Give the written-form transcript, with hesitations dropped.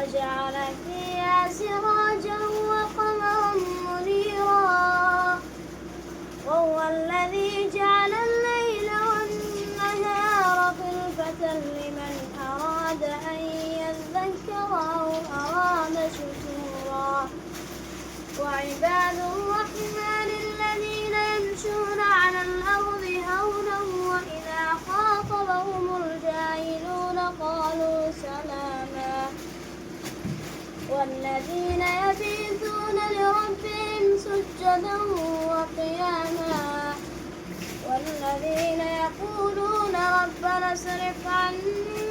وجعل فيها سراجا وقمرا منيرا وهو الذي جعل الليل والنهار خلفة لمن أراد أن يذكر أو أراد شكورا وعباد الرحمن الذين يمشون على الأرض هونا وإذا خاطبهم الجاهلون قالوا سلاما والذين يبيتون لربهم سجدا وقياما والذين يقولون ربنا اصرف عنا